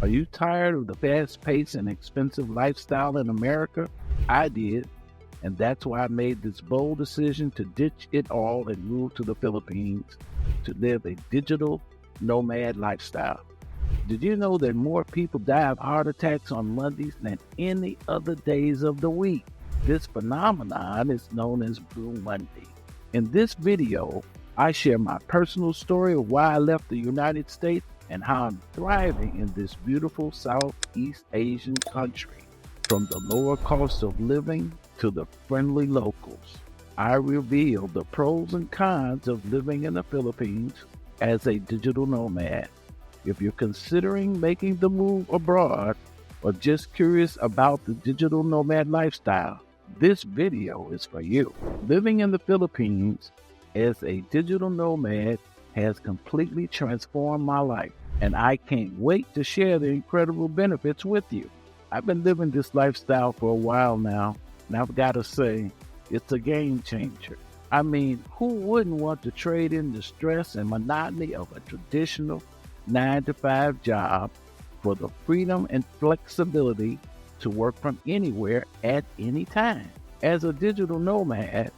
Are you tired of the fast-paced and expensive lifestyle in America? I did, and that's why I made this bold decision to ditch it all and move to the Philippines to live a digital nomad lifestyle. Did you know that more people die of heart attacks on Mondays than any other days of the week? This phenomenon is known as Blue Monday. In this video, I share my personal story of why I left the United States and how I'm thriving in this beautiful Southeast Asian country. From the lower cost of living to the friendly locals, I reveal the pros and cons of living in the Philippines as a digital nomad. If you're considering making the move abroad or just curious about the digital nomad lifestyle, this video is for you. Living in the Philippines as a digital nomad has completely transformed my life, and I can't wait to share the incredible benefits with you. I've been living this lifestyle for a while now, and I've got to say, it's a game changer. I mean, who wouldn't want to trade in the stress and monotony of a traditional 9-to-5 job for the freedom and flexibility to work from anywhere at any time? As a digital nomad,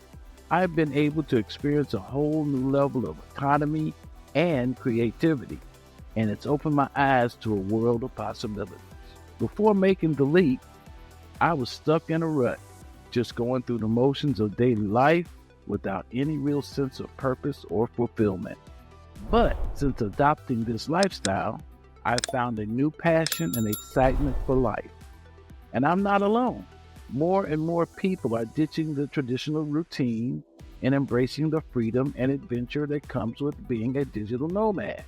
I've been able to experience a whole new level of autonomy and creativity, and it's opened my eyes to a world of possibilities. Before making the leap, I was stuck in a rut, just going through the motions of daily life without any real sense of purpose or fulfillment. But since adopting this lifestyle, I've found a new passion and excitement for life. And I'm not alone. More and more people are ditching the traditional routine and embracing the freedom and adventure that comes with being a digital nomad.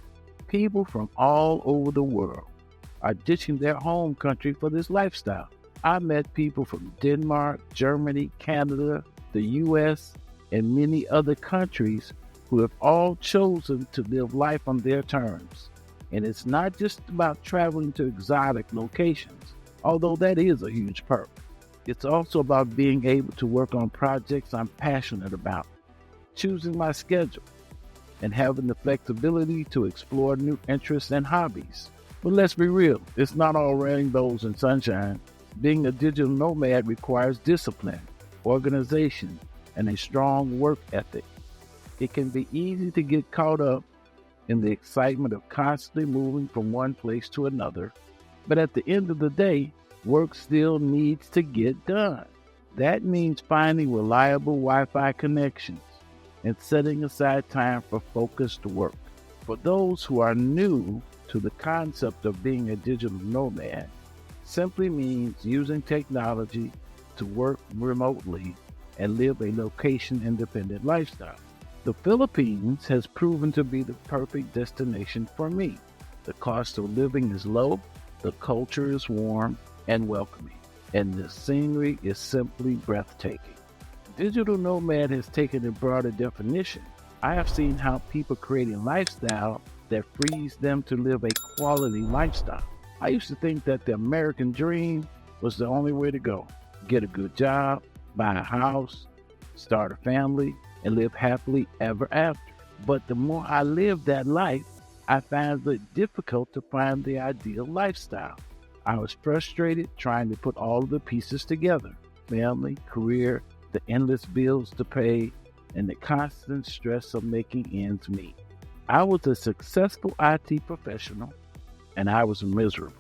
People from all over the world are ditching their home country for this lifestyle. I met people from Denmark, Germany, Canada, the US, and many other countries who have all chosen to live life on their terms. And it's not just about traveling to exotic locations, although that is a huge perk. It's also about being able to work on projects I'm passionate about, choosing my schedule, and having the flexibility to explore new interests and hobbies. But let's be real, it's not all rainbows and sunshine. Being a digital nomad requires discipline, organization, and a strong work ethic. It can be easy to get caught up in the excitement of constantly moving from one place to another, but at the end of the day, work still needs to get done. That means finding reliable Wi-Fi connections and setting aside time for focused work. For those who are new to the concept of being a digital nomad, simply means using technology to work remotely and live a location-independent lifestyle. The Philippines has proven to be the perfect destination for me. The cost of living is low, the culture is warm and welcoming, and the scenery is simply breathtaking. Digital nomad has taken a broader definition. I have seen how people create a lifestyle that frees them to live a quality lifestyle. I used to think that the American dream was the only way to go. Get a good job, buy a house, start a family, and live happily ever after. But the more I lived that life, I found it difficult to find the ideal lifestyle. I was frustrated trying to put all of the pieces together: family, career, the endless bills to pay, and the constant stress of making ends meet. I was a successful IT professional, and I was miserable.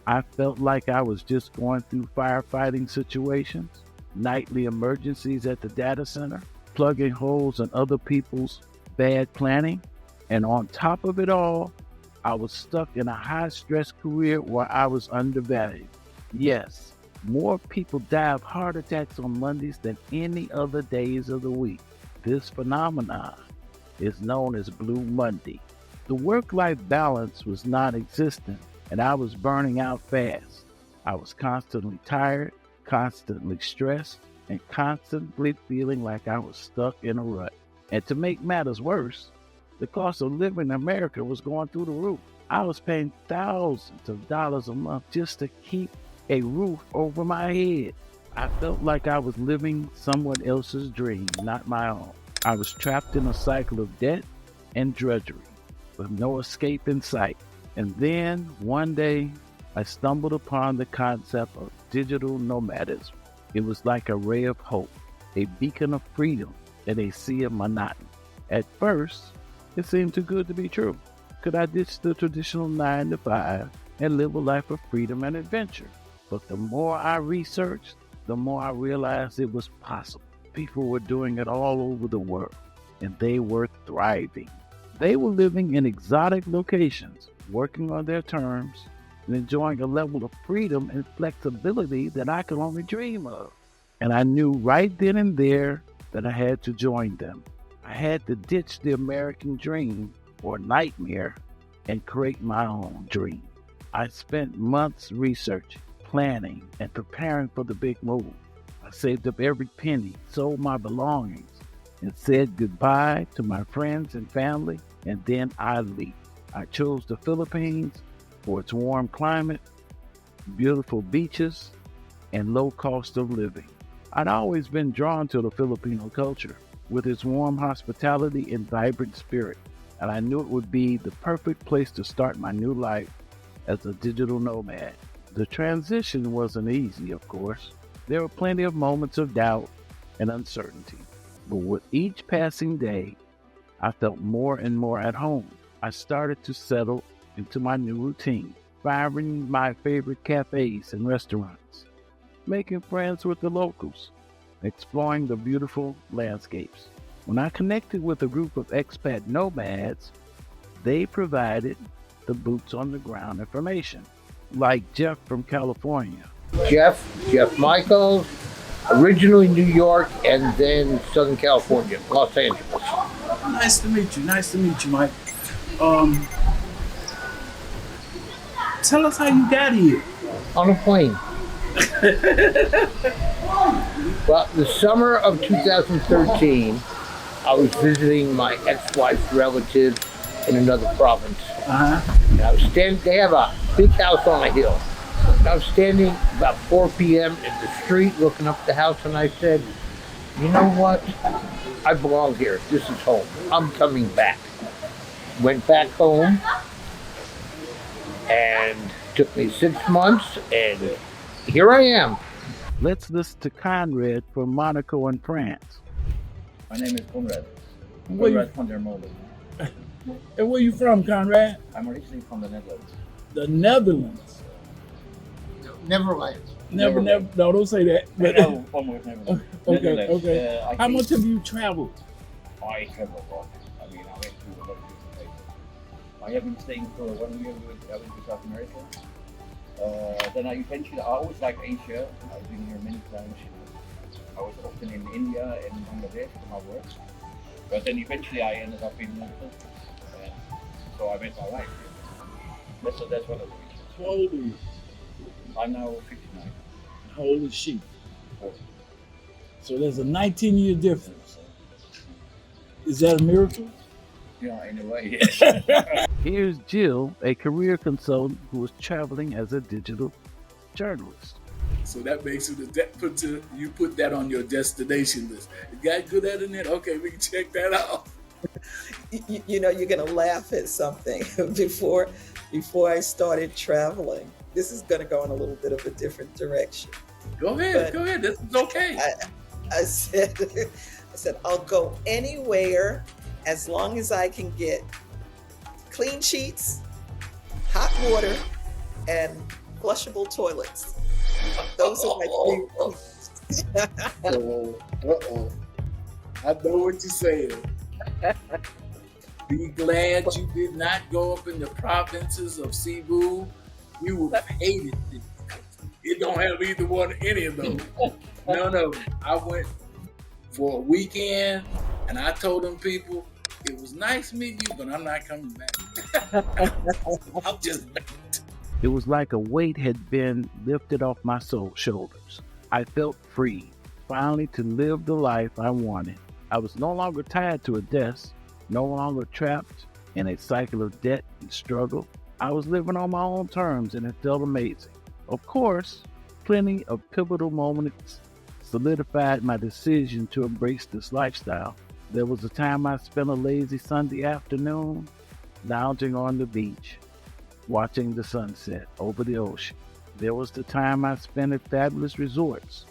I felt like I was just going through firefighting situations, nightly emergencies at the data center, plugging holes in other people's bad planning, and on top of it all, I was stuck in a high-stress career where I was undervalued. Yes, more people die of heart attacks on Mondays than any other days of the week. This phenomenon is known as Blue Monday. The work-life balance was non-existent, and I was burning out fast. I was constantly tired, constantly stressed, and constantly feeling like I was stuck in a rut. And to make matters worse, the cost of living in America was going through the roof. I was paying thousands of dollars a month just to keep a roof over my head. I felt like I was living someone else's dream, not my own. I was trapped in a cycle of debt and drudgery with no escape in sight. And then one day, I stumbled upon the concept of digital nomadism. It was like a ray of hope, a beacon of freedom in a sea of monotony. At first, it seemed too good to be true. Could I ditch the traditional 9 to 5 and live a life of freedom and adventure? But the more I researched, the more I realized it was possible. People were doing it all over the world, and they were thriving. They were living in exotic locations, working on their terms, and enjoying a level of freedom and flexibility that I could only dream of. And I knew right then and there that I had to join them. I had to ditch the American dream or nightmare and create my own dream. I spent months researching, planning, and preparing for the big move. I saved up every penny, sold my belongings, and said goodbye to my friends and family, and then I leave. I chose the Philippines for its warm climate, beautiful beaches, and low cost of living. I'd always been drawn to the Filipino culture with its warm hospitality and vibrant spirit, and I knew it would be the perfect place to start my new life as a digital nomad. The transition wasn't easy, of course. There were plenty of moments of doubt and uncertainty, but with each passing day, I felt more and more at home. I started to settle into my new routine, finding my favorite cafes and restaurants, making friends with the locals, exploring the beautiful landscapes. When I connected with a group of expat nomads, they provided the boots on the ground information, like Jeff from California. Jeff Michaels, originally New York and then Southern California, Los Angeles. Nice to meet you. Nice to meet you, Mike. Tell us how you got here. On a plane. Well, the summer of 2013, I was visiting my ex-wife's relatives in another province. And I was standing, they have a big house on a hill. And I was standing about 4 p.m. in the street looking up the house, and I said, you know what? I belong here. This is home. I'm coming back. Went back home, and it took me 6 months, and here I am. Let's listen to Conrad from Monaco in France. My name is Conrad. Where you, Conrad van der Molen. and where you from, Conrad? I'm originally from the Netherlands. The Netherlands. Neverland. Never. No, don't say that. But, No, almost Netherlands. okay, Netherlands. okay. I How came- much have you traveled? I traveled a lot. I mean, I went to a lot of different places. I have been staying for 1 year. I went to South America. Then I always liked Asia. I've been here many times. I was often in India and Bangladesh for my work. But then eventually I ended up in Philippines. So I met my wife here. That's one of the reasons. How old are you? I'm now 59. How old is she? 40. So there's a 19-year difference. Is that a miracle? Yeah, in a way, yes. Here's Jill, a career consultant who was traveling as a digital journalist. So that makes it you put that on your destination list. You got good internet? Okay, we can check that out. You know, you're gonna laugh at something. Before I started traveling, this is gonna go in a little bit of a different direction. Go ahead, But- This is okay. I said, I'll go anywhere as long as I can get clean sheets, hot water, and flushable toilets. Those are my three. I know what you're saying. Be glad you did not go up in the provinces of Cebu. You would have hated it. It don't have either one, any of those. No. I went for a weekend, and I told them people, it was nice meeting you, but I'm not coming back. I'm just It was like a weight had been lifted off my shoulders. I felt free, finally to live the life I wanted. I was no longer tied to a desk, no longer trapped in a cycle of debt and struggle. I was living on my own terms, and it felt amazing. Of course, plenty of pivotal moments solidified my decision to embrace this lifestyle. There was a time I spent a lazy Sunday afternoon lounging on the beach, watching the sunset over the ocean. There was the time I spent at fabulous resorts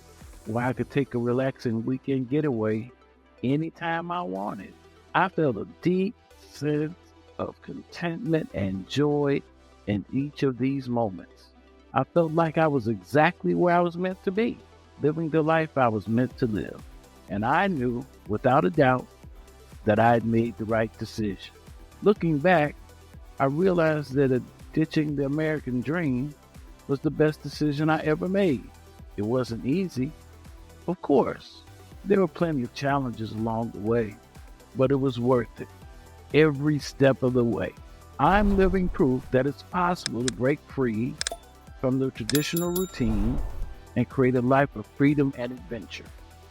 where I could take a relaxing weekend getaway anytime I wanted. I felt a deep sense of contentment and joy in each of these moments. I felt like I was exactly where I was meant to be, living the life I was meant to live. And I knew, without a doubt, that I had made the right decision. Looking back, I realized that ditching the American dream was the best decision I ever made. It wasn't easy, of course. There were plenty of challenges along the way, but it was worth it, every step of the way. I'm living proof that it's possible to break free from the traditional routine and create a life of freedom and adventure.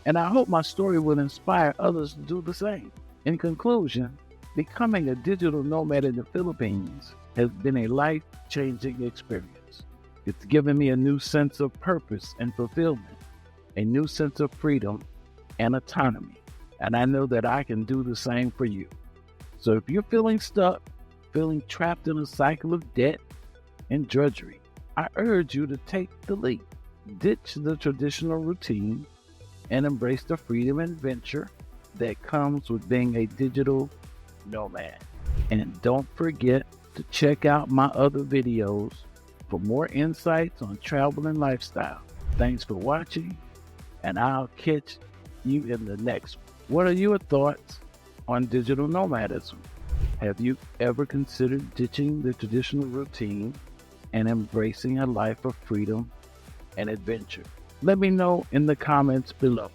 And I hope my story will inspire others to do the same. In conclusion, becoming a digital nomad in the Philippines has been a life-changing experience. It's given me a new sense of purpose and fulfillment, a new sense of freedom and autonomy. And I know that I can do the same for you. So if you're feeling stuck, feeling trapped in a cycle of debt and drudgery, I urge you to take the leap. Ditch the traditional routine and embrace the freedom and adventure that comes with being a digital nomad. And don't forget to check out my other videos for more insights on travel and lifestyle. Thanks for watching, and I'll catch you in the next one. What are your thoughts on digital nomadism? Have you ever considered ditching the traditional routine and embracing a life of freedom and adventure? Let me know in the comments below.